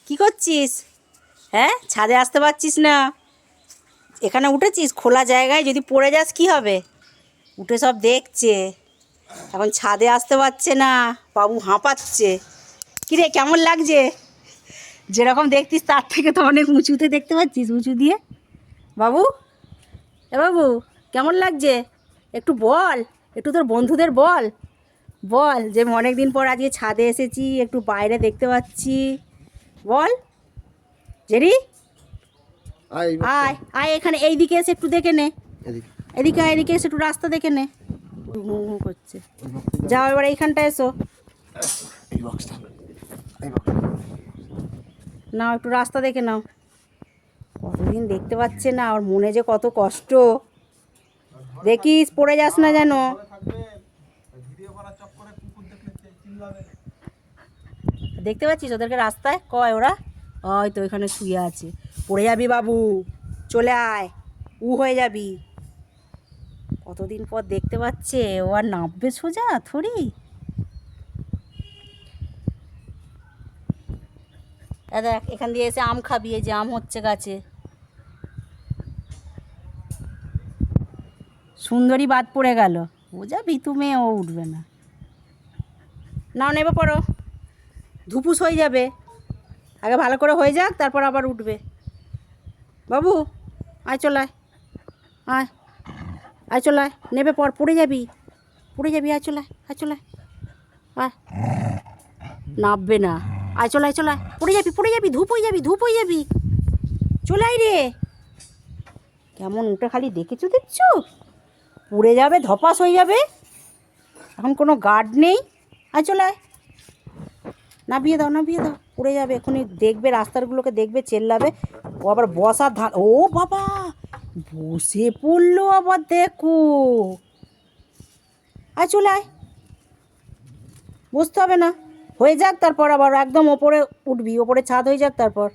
কি করছিস? হ্যাঁ, ছাদে আসতে পারছিস না? এখানে উঠেছিস খোলা জায়গায়, যদি পড়ে যাস কি হবে? উঠে সব দেখছে, এখন ছাদে আসতে পারছে না, বাবু হাঁপাচ্ছে। কিরে কেমন লাগছে? যেরকম দেখতিস তার থেকে তো অনেক উঁচুতে দেখতে পাচ্ছিস, উঁচু দিয়ে। বাবু, এ বাবু, কেমন লাগছে? একটু বল, একটু তোর বন্ধুদের বল, বল যে অনেক দিন পর আজকে ছাদে এসেছি, একটু বাইরে দেখতে পাচ্ছি, বল। জেরি, আয় আয়, এখানে এইদিকে এসে একটু দেখে নে। এদিকে আয়, এদিকে এসে একটু রাস্তা দেখে নে। ঘু ঘু করছে। যাও এবার এইখানটা এসো। নাও একটু রাস্তা দেখে নাও। কতদিন দেখতে পাচ্ছে না, ওর মনে যে কত কষ্ট। দেখিস পড়ে যাস না যেন। দেখতে পাচ্ছিস ওদেরকে রাস্তায়? কয় ওরা হয়তো এখানে শুয়ে আছে। পড়ে যাবি বাবু, চলে আয়, হয়ে যাবি। কতদিন পর দেখতে পাচ্ছে, ও আর নামবে সোজা থরি। দেখ এখান দিয়ে এসে আম খাবি, এই যে আম হচ্ছে গাছে। সুন্দরী বাদ পড়ে গেল, ও যা ভিতু মেয়ে, ও উঠবে না। নাও নেবে পড়ো, ধুপুস হয়ে যাবে। আগে ভালো করে হয়ে যাক, তারপর আবার উঠবে। বাবু আয়, চলায়, আয় আয়, চলায়, নেবে পর, পড়ে যাবি, পড়ে যাবি। আয় চলায়, আয় চলায়, আয়। নামবে না, আয় চলায়, চলায়, পড়ে যাবি, পড়ে যাবি, ধূপ হয়ে যাবি, ধূপ হয়ে যাবি। চলাই রে, কেমন উঠে খালি দেখেছো দেখছো, পড়ে যাবে, ধপাস হয়ে যাবে। এখন কোনো গার্ড নেই। আয় চলায়, নামিয়ে দাও, নামিয়ে দাও, পড়ে যাবে এখনই। দেখবে রাস্তারগুলোকে, দেখবে চেল্লাবে। ও আবার বসার ধান, ও বাবা বসে পড়লো আবার, দেখো। আয় চলায়, বসতে হবে না, হয়ে যাক তারপর আবার একদম ওপরে উঠবি, ওপরে ছাদ হয়ে যাক তারপর।